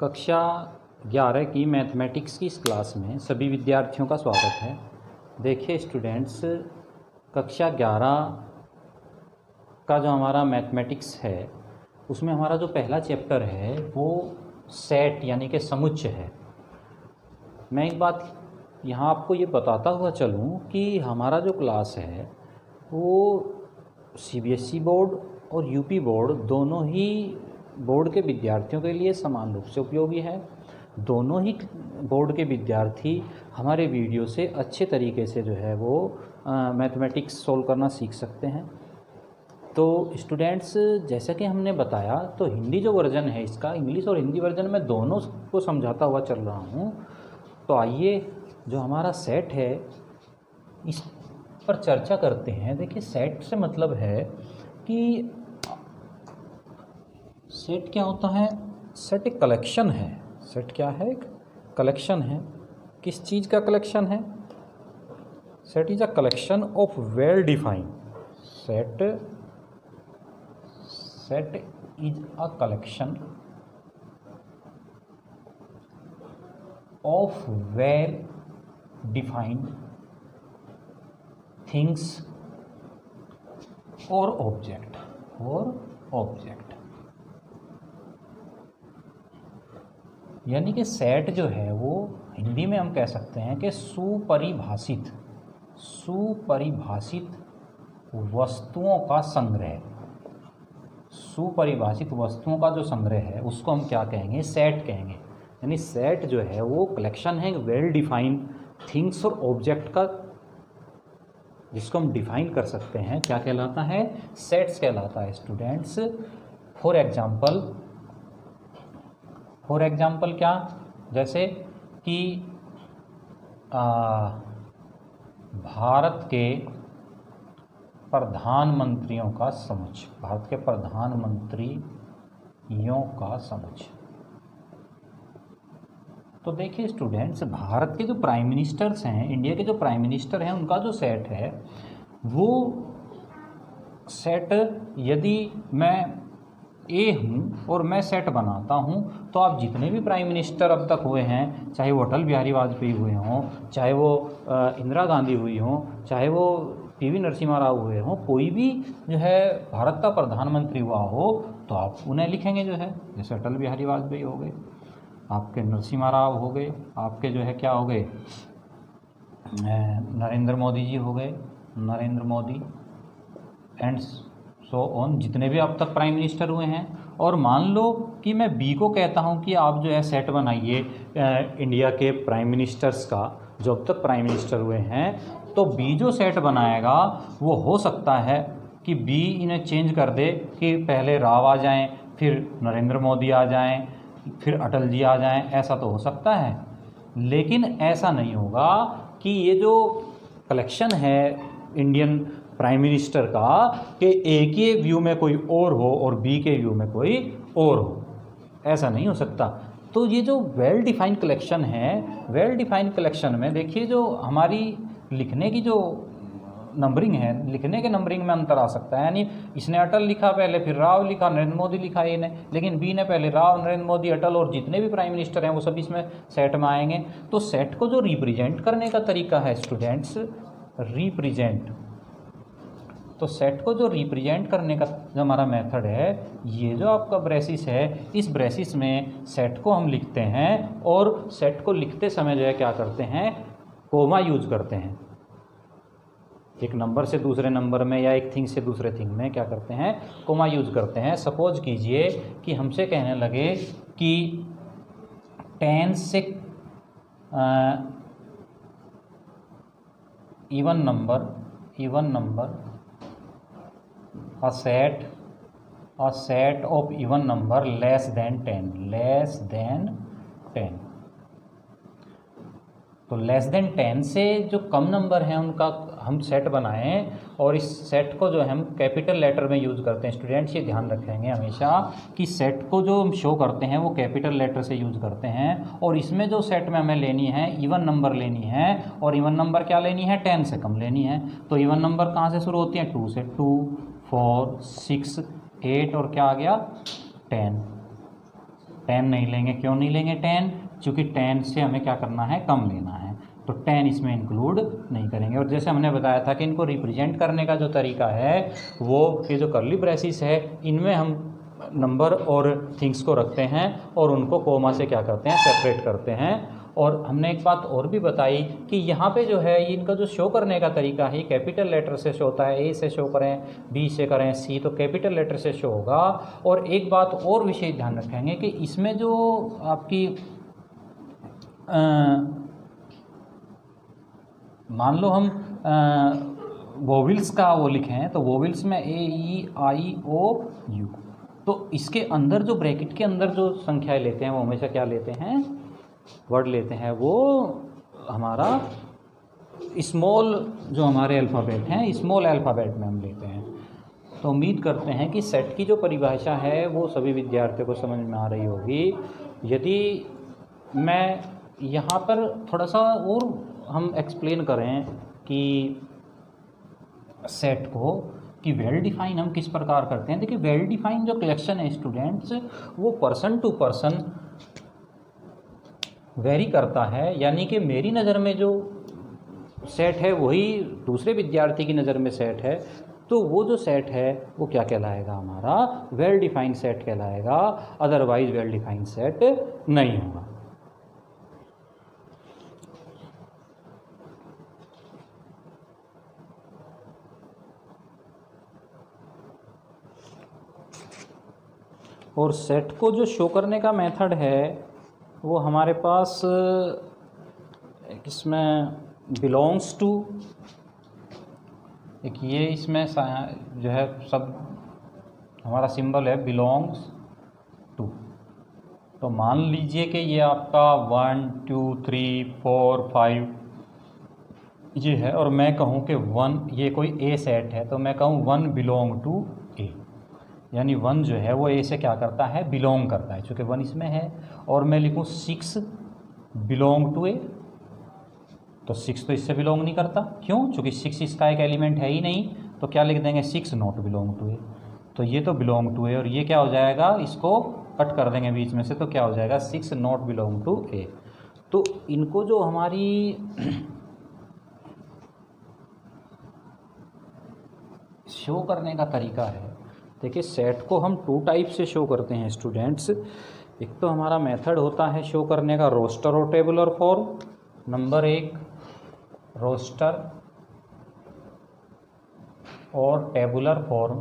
कक्षा 11 की मैथमेटिक्स की इस क्लास में सभी विद्यार्थियों का स्वागत है। देखिए स्टूडेंट्स, कक्षा 11 का जो हमारा मैथमेटिक्स है उसमें हमारा जो पहला चैप्टर है वो सेट यानी कि समुच्चय है। मैं एक बात यहाँ आपको ये बताता हुआ चलूँ कि हमारा जो क्लास है वो सीबीएसई बोर्ड और यूपी बोर्ड दोनों ही बोर्ड के विद्यार्थियों के लिए समान रूप से उपयोगी है। दोनों ही बोर्ड के विद्यार्थी हमारे वीडियो से अच्छे तरीके से जो है वो मैथमेटिक्स सोल्व करना सीख सकते हैं। तो स्टूडेंट्स, जैसा कि हमने बताया तो हिंदी जो वर्जन है इसका, इंग्लिश और हिंदी वर्जन में दोनों को समझाता हुआ चल रहा हूँ। तो आइए जो हमारा सेट है इस पर चर्चा करते हैं। देखिए, सेट से मतलब है कि सेट क्या होता है। सेट एक कलेक्शन है। सेट क्या है? एक कलेक्शन है। किस चीज़ का कलेक्शन है? Set is a collection of well defined set is a collection of well defined things और ऑब्जेक्ट यानी कि सेट जो है वो हिंदी में हम कह सकते हैं कि सुपरिभाषित वस्तुओं का संग्रह। सुपरिभाषित वस्तुओं का जो संग्रह है उसको हम क्या कहेंगे? सेट कहेंगे। यानी सेट जो है वो कलेक्शन है वेल डिफाइंड थिंग्स और ऑब्जेक्ट का, जिसको हम डिफाइन कर सकते हैं। क्या कहलाता है? सेट्स कहलाता है स्टूडेंट्स। फॉर एग्जाम्पल क्या? जैसे कि भारत के प्रधानमंत्रियों का समुच्चय। भारत के प्रधानमंत्रियों का समुच्चय। तो देखिए स्टूडेंट्स, भारत के जो प्राइम मिनिस्टर्स हैं, इंडिया के जो प्राइम मिनिस्टर हैं, उनका जो सेट है वो सेट, यदि मैं ए हूँ और मैं सेट बनाता हूँ तो आप जितने भी प्राइम मिनिस्टर अब तक हुए हैं, चाहे वो अटल बिहारी वाजपेयी हुए हों, चाहे वो इंदिरा गांधी हुई हों, चाहे वो पीवी नरसिम्हा राव हुए हों, कोई भी जो है भारत का प्रधानमंत्री हुआ हो तो आप उन्हें लिखेंगे जो है। जैसे अटल बिहारी वाजपेयी हो गए, आपके नरसिम्हा राव हो गए, आपके जो है क्या हो गए, नरेंद्र मोदी जी हो गए, Narendra Modi and so on, जितने भी अब तक प्राइम मिनिस्टर हुए हैं। और मान लो कि मैं बी को कहता हूं कि आप जो है सेट बनाइए इंडिया के प्राइम मिनिस्टर्स का, जो अब तक प्राइम मिनिस्टर हुए हैं। तो बी जो सेट बनाएगा वो हो सकता है कि बी इन्हें चेंज कर दे कि पहले राव आ जाएं, फिर नरेंद्र मोदी आ जाएं, फिर अटल जी आ जाएं। ऐसा तो हो सकता है, लेकिन ऐसा नहीं होगा कि ये जो कलेक्शन है इंडियन प्राइम मिनिस्टर का, कि ए के व्यू में कोई और हो और बी के व्यू में कोई और हो। ऐसा नहीं हो सकता। तो ये जो वेल डिफाइंड कलेक्शन है, वेल डिफाइंड कलेक्शन में देखिए जो हमारी लिखने की जो नंबरिंग है, लिखने के नंबरिंग में अंतर आ सकता है। यानी इसने अटल लिखा पहले, फिर राव लिखा, नरेंद्र मोदी लिखा ए ने, लेकिन बी ने पहले राव, नरेंद्र मोदी, अटल और जितने भी प्राइम मिनिस्टर हैं वो सभी इसमें सेट में आएंगे। तो सेट को जो रिप्रेजेंट करने का तरीका है स्टूडेंट्स, तो सेट को जो रिप्रेजेंट करने का जो हमारा मेथड है, ये जो आपका ब्रेसिस है, इस ब्रेसिस में सेट को हम लिखते हैं और सेट को लिखते समय जो है क्या करते हैं? कोमा यूज करते हैं। एक नंबर से दूसरे नंबर में या एक थिंग से दूसरे थिंग में क्या करते हैं? कोमा यूज करते हैं। सपोज कीजिए कि हमसे कहने लगे कि 10 से even number a set of even number less than 10। तो लेस देन 10 से जो कम नंबर हैं उनका हम सेट बनाएं, और इस सेट को जो हम कैपिटल लेटर में यूज़ करते हैं। स्टूडेंट्स ये ध्यान रखेंगे हमेशा कि सेट को जो हम शो करते हैं वो कैपिटल लेटर से यूज़ करते हैं, और इसमें जो सेट में हमें लेनी है इवन नंबर लेनी है, और इवन नंबर क्या लेनी है? 10 से कम लेनी है। तो इवन नंबर कहाँ से शुरू होती हैं? 2 से। 2, 4, 6, 8 और क्या आ गया? 10। 10 नहीं लेंगे। क्यों नहीं लेंगे 10? क्योंकि 10 से हमें क्या करना है, कम लेना है, तो 10 इसमें इंक्लूड नहीं करेंगे। और जैसे हमने बताया था कि इनको रिप्रेजेंट करने का जो तरीका है वो ये जो कर्ली ब्रेसिस है इनमें हम नंबर और थिंग्स को रखते हैं और उनको कोमा से क्या करते हैं, सेपरेट करते हैं। और हमने एक बात और भी बताई कि यहाँ पे जो है इनका जो शो करने का तरीका है कैपिटल लेटर से शो होता है। ए से शो करें, बी से करें, सी, तो कैपिटल लेटर से शो होगा। और एक बात और विशेष ध्यान रखेंगे कि इसमें जो आपकी मान लो हम वोविल्स का वो लिखें तो वोविल्स में ए, ई, आई, ओ, यू, तो इसके अंदर जो ब्रैकेट के अंदर जो संख्याएं लेते हैं वो हमेशा क्या लेते हैं, वर्ड लेते हैं, वो हमारा स्मॉल जो हमारे अल्फ़ाबेट हैं, स्मॉल अल्फ़ाबेट में हम लेते हैं। तो उम्मीद करते हैं कि सेट की जो परिभाषा है वो सभी विद्यार्थियों को समझ में आ रही होगी। यदि मैं यहाँ पर थोड़ा सा और हम एक्सप्लेन करें कि सेट को कि वेल डिफाइन हम किस प्रकार करते हैं। देखिए वेल डिफाइन जो कलेक्शन है स्टूडेंट्स वो पर्सन टू पर्सन वेरी करता है, यानी कि मेरी नज़र में जो सेट है वही दूसरे विद्यार्थी की नज़र में सेट है, तो वो जो सेट है वो क्या कहलाएगा, हमारा वेल डिफाइंड सेट कहलाएगा, अदरवाइज वेल डिफाइंड सेट नहीं होगा। और सेट को जो शो करने का मेथड है वो हमारे पास इसमें बिलोंग्स टू, एक ये इसमें जो है सब हमारा सिंबल है बिलोंग्स टू। तो मान लीजिए कि ये आपका 1 2 3 4 5 ये है और मैं कहूँ कि 1 ये कोई ए सेट है, तो मैं कहूँ 1 बिलोंग टू ए, यानी 1 जो है वो ए से क्या करता है, बिलोंग करता है, चूँकि 1 इसमें है। और मैं लिखूँ 6 बिलोंग टू ए, तो 6 तो इससे बिलोंग नहीं करता, क्यों, क्योंकि 6 इसका एक एलिमेंट है ही नहीं, तो क्या लिख देंगे 6 नॉट बिलोंग टू ए। तो ये तो बिलोंग टू ए और ये क्या हो जाएगा, इसको कट कर देंगे बीच में से, तो क्या हो जाएगा 6 नॉट बिलोंग टू ए। तो इनको जो हमारी शो करने का तरीका है, देखिए सेट को हम 2 टाइप से शो करते हैं स्टूडेंट्स। एक तो हमारा मेथड होता है शो करने का रोस्टर और टेबुलर फॉर्म। नंबर 1 रोस्टर और टेबुलर फॉर्म,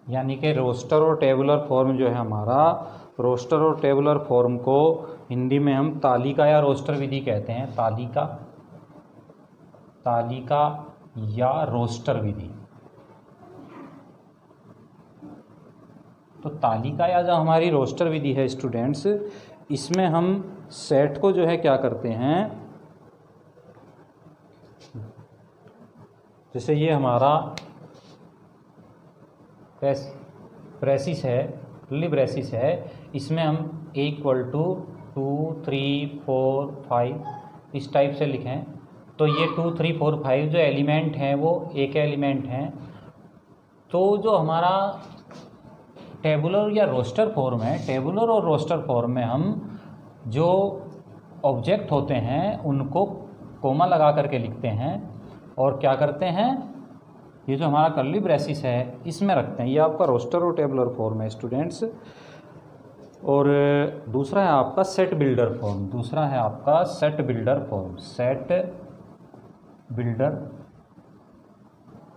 यानी कि रोस्टर और टेबुलर फॉर्म जो है हमारा, रोस्टर और टेबुलर फॉर्म को हिंदी में हम तालिका या रोस्टर विधि कहते हैं। तालिका या रोस्टर विधि। तो तालिका या जो हमारी रोस्टर विधि है स्टूडेंट्स, इसमें हम सेट को जो है क्या करते हैं, जैसे ये हमारा ब्रेसिस है, कर्ली ब्रेसिस है, इसमें हम = 2 3 4 5 इस टाइप से लिखें, तो ये 2 3 4 5 जो एलिमेंट हैं वो एक एलिमेंट हैं। तो जो हमारा टेबुलर या रोस्टर फॉर्म है, टेबुलर और रोस्टर फॉर्म में हम जो ऑब्जेक्ट होते हैं उनको कोमा लगा करके लिखते हैं और क्या करते हैं, ये जो हमारा कर्ली ब्रेसिस है इसमें रखते हैं। ये आपका रोस्टर और टेबुलर फॉर्म है स्टूडेंट्स। और दूसरा है आपका सेट बिल्डर फॉर्म, दूसरा है आपका set builder form, set builder.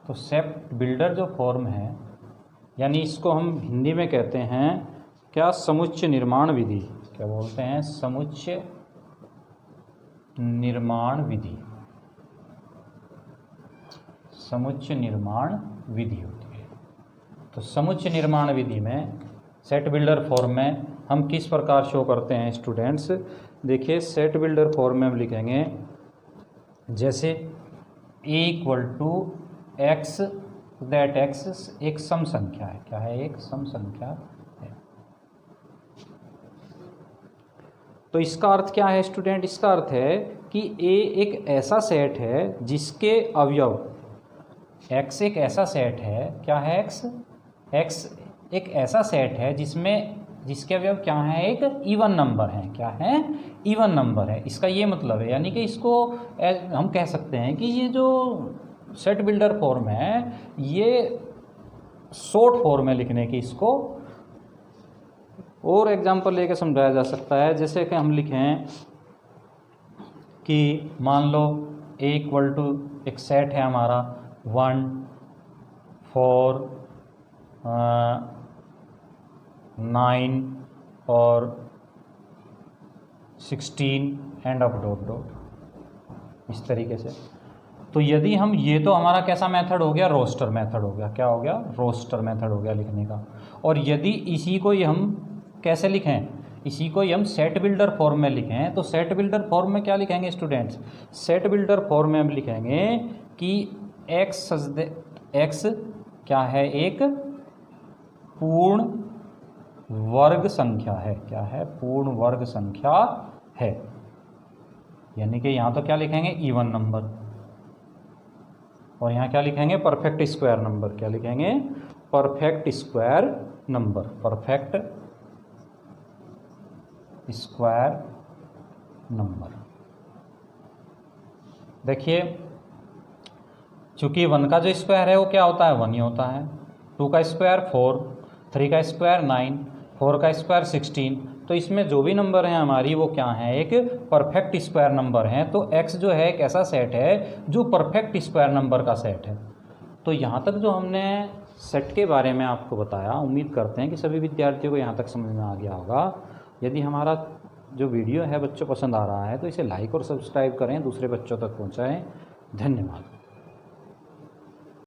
तो सेट बिल्डर जो फॉर्म है, यानी इसको हम हिंदी में कहते हैं क्या, समुच्चय निर्माण विधि। क्या बोलते हैं, समुच्चय निर्माण विधि। समुच्चय निर्माण विधि होती है। तो समुच्चय निर्माण विधि में सेट बिल्डर फॉर्म में हम किस प्रकार शो करते हैं स्टूडेंट्स, देखिए सेट बिल्डर फॉर्म में हम लिखेंगे जैसे A=x, दैट x एक सम संख्या है। क्या है, एक सम संख्या है। तो इसका अर्थ क्या है स्टूडेंट, इसका अर्थ है कि A एक ऐसा सेट है जिसके अवयव, x एक ऐसा सेट है, क्या है x एक ऐसा सेट है जिसमें जिसके अवयव क्या है, एक इवन नंबर है। क्या है, इवन नंबर है। इसका ये मतलब है, यानी कि इसको हम कह सकते हैं कि ये जो सेट बिल्डर फॉर्म है, ये शॉर्ट फॉर्म में लिखने की इसको और एग्जांपल लेके समझाया जा सकता है। जैसे कि हम लिखें कि मान लो A इक्वल टू एक सेट है हमारा 1 4 9 और 16 एंड अप डॉट डॉट, इस तरीके से। तो यदि हम, ये तो हमारा कैसा मेथड हो गया, रोस्टर मेथड हो गया। क्या हो गया, रोस्टर मेथड हो गया लिखने का। और यदि इसी को ही हम कैसे लिखें, इसी को ही हम सेट बिल्डर फॉर्म में लिखें, तो सेट बिल्डर फॉर्म में क्या लिखेंगे स्टूडेंट्स, सेट बिल्डर फॉर्म में हम लिखेंगे कि एक्स क्या है, एक पूर्ण वर्ग संख्या है। क्या है, पूर्ण वर्ग संख्या है। यानी कि यहाँ तो क्या लिखेंगे, इवन नंबर, और यहाँ क्या लिखेंगे, परफेक्ट स्क्वायर नंबर। क्या लिखेंगे, perfect square number, perfect square number. देखिए, चूंकि 1 का जो स्क्वायर है वो क्या होता है, 1 ही होता है। 2 का स्क्वायर 4, 3 का स्क्वायर 9, 4 का स्क्वायर 16। तो इसमें जो भी नंबर हैं हमारी वो क्या है, एक परफेक्ट स्क्वायर नंबर है। तो x जो है एक ऐसा सेट है जो परफेक्ट स्क्वायर नंबर का सेट है। तो यहाँ तक जो हमने सेट के बारे में आपको बताया, उम्मीद करते हैं कि सभी विद्यार्थियों को यहाँ तक समझ में आ गया होगा। यदि हमारा जो वीडियो है बच्चों पसंद आ रहा है तो इसे लाइक और सब्सक्राइब करें, दूसरे बच्चों तक पहुँचाएँ। धन्यवाद।